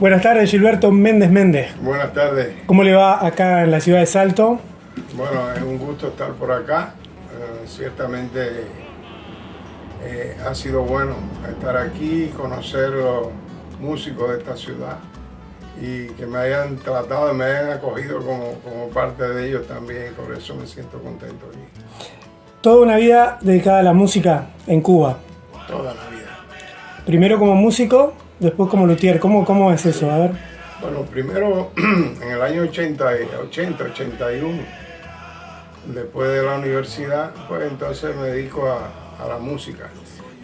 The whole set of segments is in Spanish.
Buenas tardes, Gilberto Méndez Méndez. Buenas tardes. ¿Cómo le va acá en la ciudad de Salto? Bueno, es un gusto estar por acá. Ciertamente ha sido bueno estar aquí y conocer los músicos de esta ciudad y que me hayan tratado, me hayan acogido como parte de ellos también, por eso me siento contento aquí. Toda una vida dedicada a la música en Cuba. Toda la vida. Primero como músico, después como luthier. ¿Cómo es eso? A ver. Bueno, primero en el año 81, después de la universidad, pues entonces me dedico a la música.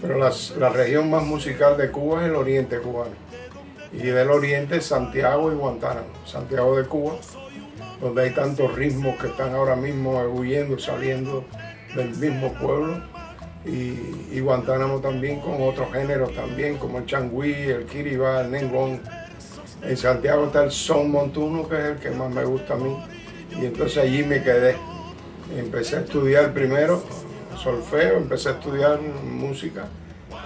Pero la región más musical de Cuba es el oriente cubano. Y del oriente Santiago y Guantánamo. Santiago de Cuba, donde hay tantos ritmos que están ahora mismo huyendo, saliendo del mismo pueblo. Y Guantánamo también con otros géneros también, como el changüí, el kiribá, el nengón. En Santiago está el son montuno, que es el que más me gusta a mí. Y entonces allí me quedé. Empecé a estudiar primero solfeo, empecé a estudiar música,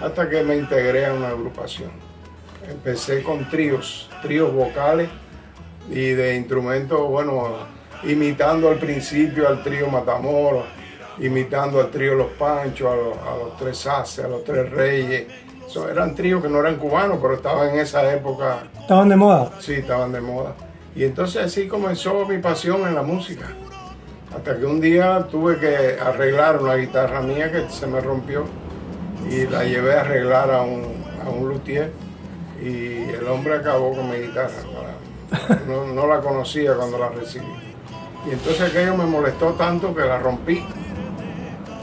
hasta que me integré a una agrupación. Empecé con tríos vocales y de instrumentos, bueno, imitando al principio al trío Matamoros, imitando al trío Los Panchos, a los Tres Haces, a los Tres Reyes. Eran tríos que no eran cubanos, pero estaban en esa época. ¿Estaban de moda? Sí, estaban de moda. Y entonces así comenzó mi pasión en la música. Hasta que un día tuve que arreglar una guitarra mía que se me rompió y la llevé a arreglar a un luthier y el hombre acabó con mi guitarra. No la conocía cuando la recibí. Y entonces aquello me molestó tanto que la rompí.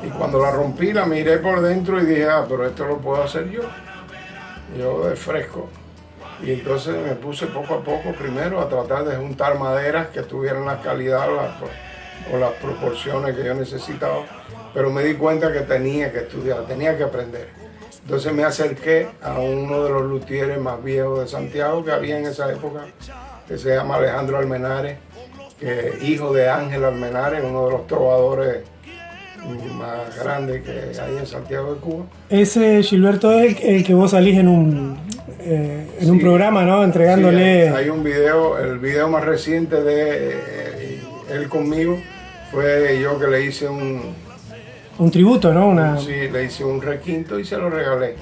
Y cuando la rompí la miré por dentro y dije, pero esto lo puedo hacer yo de fresco. Y entonces me puse poco a poco primero a tratar de juntar maderas que tuvieran la calidad o las proporciones que yo necesitaba, pero me di cuenta que tenía que estudiar, tenía que aprender. Entonces me acerqué a uno de los luthieres más viejos de Santiago que había en esa época, que se llama Alejandro Almenares, que es hijo de Ángel Almenares, uno de los trovadores más grandes que hay en Santiago de Cuba. Ese Gilberto es el que vos salís en un programa, ¿no? Entregándole... Sí, hay un video, el video más reciente de él conmigo fue yo que le hice un tributo, ¿no? Sí, le hice un requinto y se lo regalé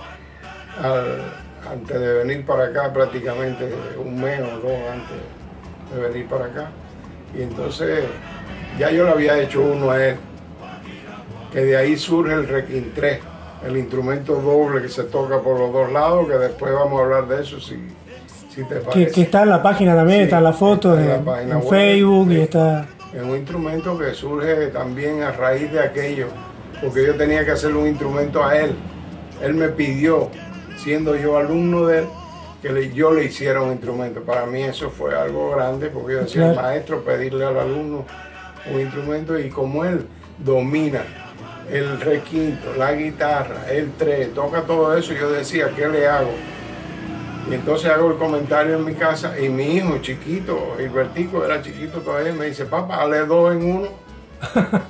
antes de venir para acá, prácticamente un mes o dos antes de venir para acá. Y entonces ya yo le había hecho uno a él, que de ahí surge el requintré, el instrumento doble que se toca por los dos lados, que después vamos a hablar de eso si te parece. Que está en la página también, sí, está en las fotos, en Facebook, y está... Es un instrumento que surge también a raíz de aquello, porque yo tenía que hacerle un instrumento a él. Él me pidió, siendo yo alumno de él, que yo le hiciera un instrumento. Para mí eso fue algo grande, porque yo decía, claro, al maestro, pedirle al alumno un instrumento, y como él domina el requinto, la guitarra, el tres, toca todo eso, yo decía, ¿qué le hago? Y entonces hago el comentario en mi casa y mi hijo chiquito, Gilbertico, era chiquito todavía, me dice, papá, hazle 2 en 1.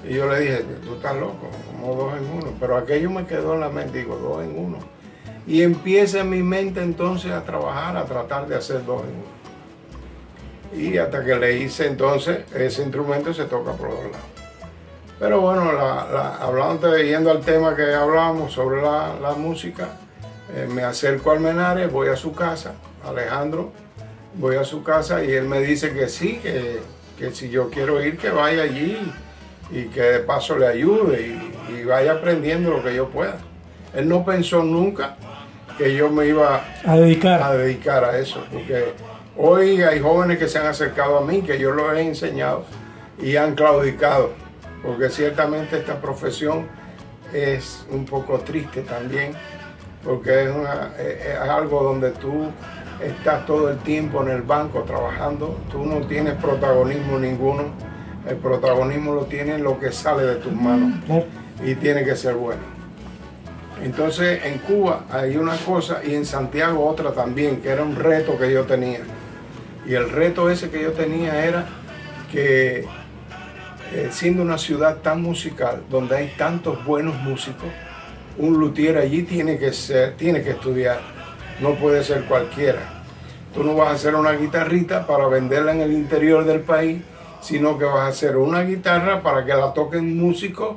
Y yo le dije, tú estás loco, como 2 en 1. Pero aquello me quedó en la mente, digo, 2 en 1. Y empieza en mi mente entonces a trabajar, a tratar de hacer 2 en 1. Y hasta que le hice entonces, ese instrumento se toca por los dos lados. Pero bueno, hablando, yendo al tema que hablábamos sobre la música, me acerco a Almenares, voy a su casa, Alejandro, voy a su casa y él me dice que sí, que si yo quiero ir, que vaya allí y que de paso le ayude y vaya aprendiendo lo que yo pueda. Él no pensó nunca que yo me iba a dedicar a eso, porque hoy hay jóvenes que se han acercado a mí, que yo los he enseñado y han claudicado, porque ciertamente esta profesión es un poco triste también, porque es algo donde tú estás todo el tiempo en el banco trabajando, tú no tienes protagonismo ninguno, el protagonismo lo tiene lo que sale de tus manos y tiene que ser bueno. Entonces en Cuba hay una cosa y en Santiago otra también, que era un reto que yo tenía. Y el reto ese que yo tenía era que siendo una ciudad tan musical, donde hay tantos buenos músicos, un luthier allí tiene que estudiar, no puede ser cualquiera. tú no vas a hacer una guitarrita para venderla en el interior del país, sino que vas a hacer una guitarra para que la toquen músicos,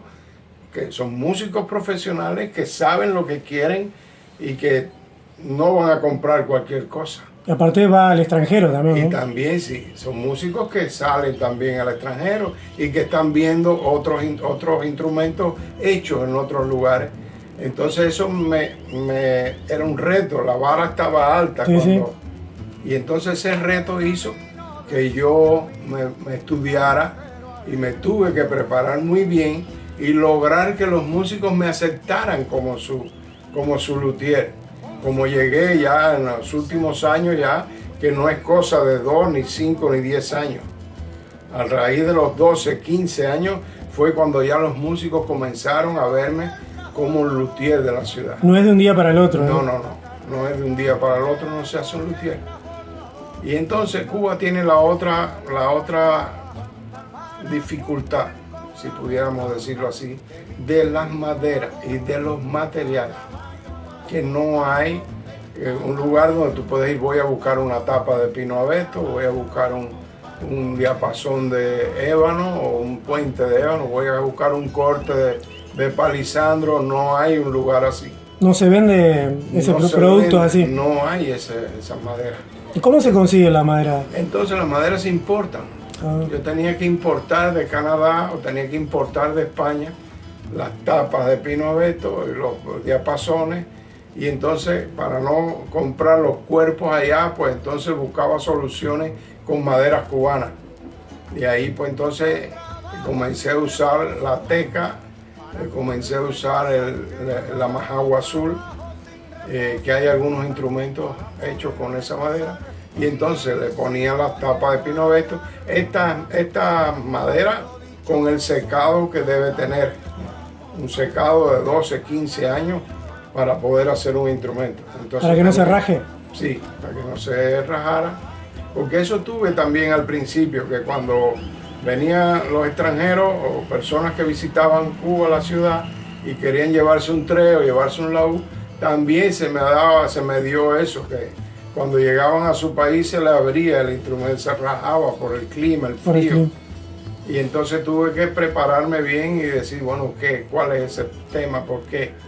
que son músicos profesionales, que saben lo que quieren y que no van a comprar cualquier cosa. Y aparte va al extranjero también, Y ¿no? también sí, son músicos que salen también al extranjero y que están viendo otros instrumentos hechos en otros lugares. Entonces eso era un reto, la vara estaba alta. Sí. Y entonces ese reto hizo que yo me estudiara y me tuve que preparar muy bien y lograr que los músicos me aceptaran como su luthier. Como llegué ya en los últimos años ya, que no es cosa de 2, ni 5, ni 10 años. A raíz de los 12, 15 años fue cuando ya los músicos comenzaron a verme como un luthier de la ciudad. No es de un día para el otro, ¿no? No es de un día para el otro, no se hace un luthier. Y entonces Cuba tiene la otra dificultad, si pudiéramos decirlo así, de las maderas y de los materiales. Que no hay un lugar donde tú puedes ir, voy a buscar una tapa de pino abeto, voy a buscar un diapasón de ébano o un puente de ébano, voy a buscar un corte de palisandro, no hay un lugar así. No se vende ese producto así. No hay esa madera. ¿Y cómo se consigue la madera? Entonces las maderas se importan. Yo tenía que importar de Canadá o tenía que importar de España las tapas de pino abeto y los diapasones. Y entonces, para no comprar los cuerpos allá, pues entonces buscaba soluciones con maderas cubanas. Y ahí pues entonces comencé a usar la teca, comencé a usar la majagua azul, que hay algunos instrumentos hechos con esa madera. Y entonces le ponía las tapas de pino abeto. Esta madera con el secado que debe tener, un secado de 12, 15 años, para poder hacer un instrumento. Entonces, ¿para que no se raje? Sí, para que no se rajara. Porque eso tuve también al principio, que cuando venían los extranjeros o personas que visitaban Cuba, la ciudad, y querían llevarse un tren o llevarse un laúd, también se me dio eso, que cuando llegaban a su país se le abría el instrumento, se rajaba por el clima, el frío. Y entonces tuve que prepararme bien y decir, bueno, ¿cuál es ese tema? ¿Por qué?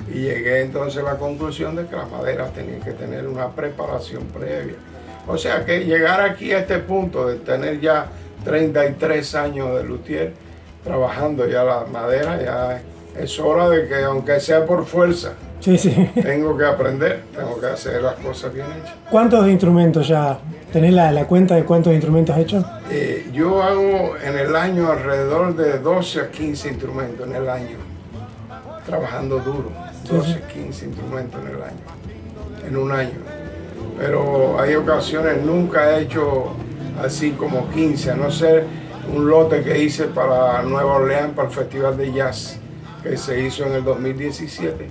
Y llegué entonces a la conclusión de que las maderas tenían que tener una preparación previa. O sea que llegar aquí a este punto de tener ya 33 años de luthier, trabajando ya la madera, ya es hora de que, aunque sea por fuerza, tengo que aprender, tengo que hacer las cosas bien hechas. ¿Cuántos instrumentos ya? ¿Tenés la cuenta de cuántos instrumentos has hecho? Yo hago en el año alrededor de 12 a 15 instrumentos en el año, trabajando duro. 12, 15 instrumentos en el año, en un año. Pero hay ocasiones, nunca he hecho así como 15, a no ser un lote que hice para Nueva Orleans, para el Festival de Jazz, que se hizo en el 2017,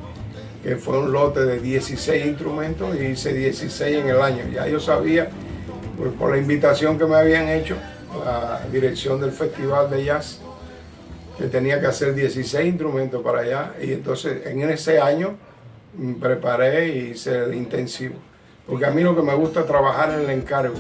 que fue un lote de 16 instrumentos y hice 16 en el año. Ya yo sabía, pues, por la invitación que me habían hecho, la dirección del Festival de Jazz, que tenía que hacer 16 instrumentos para allá, y entonces en ese año me preparé y hice el intensivo. Porque a mí lo que me gusta es trabajar en el encargo.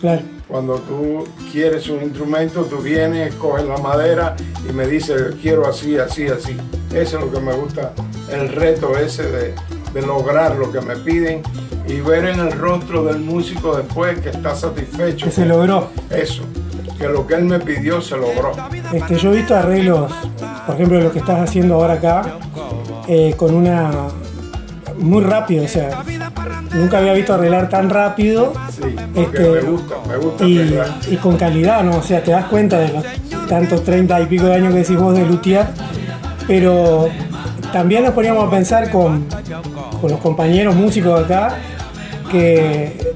Claro. Cuando tú quieres un instrumento, tú vienes, coges la madera y me dices, quiero así, así, así. Eso es lo que me gusta, el reto ese de lograr lo que me piden y ver en el rostro del músico después que está satisfecho. Que se logró. Eso. Que lo que él me pidió se logró. Yo he visto arreglos, por ejemplo, lo que estás haciendo ahora acá, con una... muy rápido, o sea, nunca había visto arreglar tan rápido. Sí, me gusta arreglar. Y con calidad, ¿no? O sea, te das cuenta de los tantos 30 y pico de años que decís vos de luthier, pero también nos poníamos a pensar con los compañeros músicos de acá, que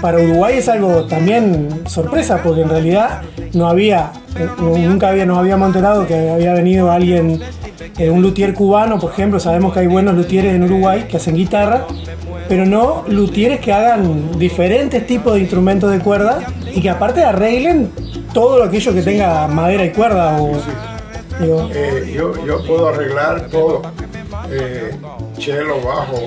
para Uruguay es algo también sorpresa, porque en realidad nunca nos habíamos enterado que había venido alguien, un luthier cubano, por ejemplo. Sabemos que hay buenos luthieres en Uruguay que hacen guitarra, pero no luthieres que hagan diferentes tipos de instrumentos de cuerda y que aparte arreglen todo aquello que tenga madera y cuerda. Yo puedo arreglar todo, cello, bajo,